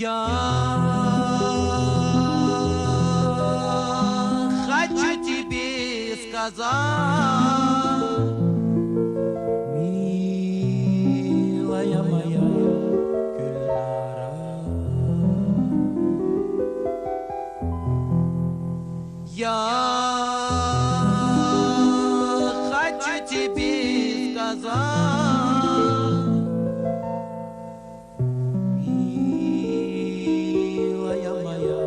Я хочу тебе сказать, милая моя Гюльнара, я хочу тебе сказать, милая моя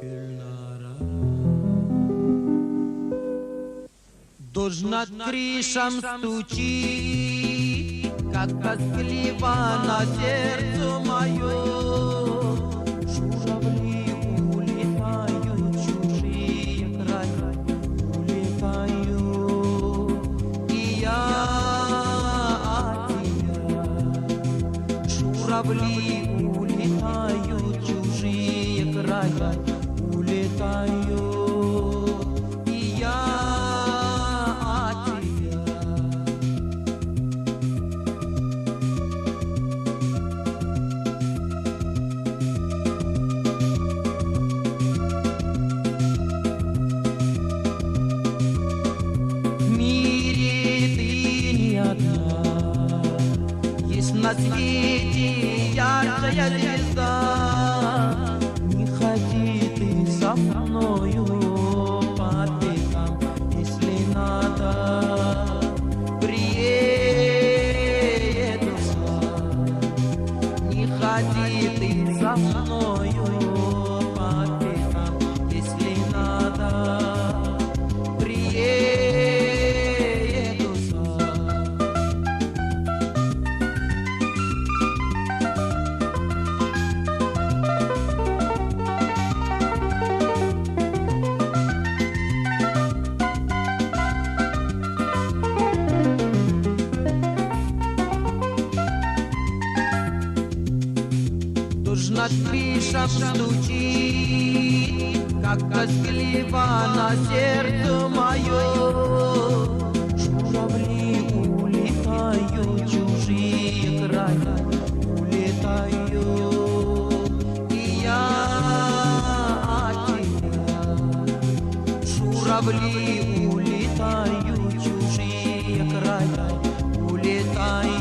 Гюльнара. Дождь над крышам стучит, как тоскливо на сердце мое. Журавли улетают, чужие края улетают, и я от тебя. Журавли улетают, чужие края улетают, и я от тебя. В мире ты не одна, есть на свете яркая звезда. Не ходи ты со мною по пятам, если надо, приеду сам. Не ходи ты со мною по пятам, если надо, приеду сам. Дождь над крышам стучит, как тоскливо на сердце мое. Журавли улетают, чужие края улетают, и я от тебя. Журавли улетают, чужие края улетают.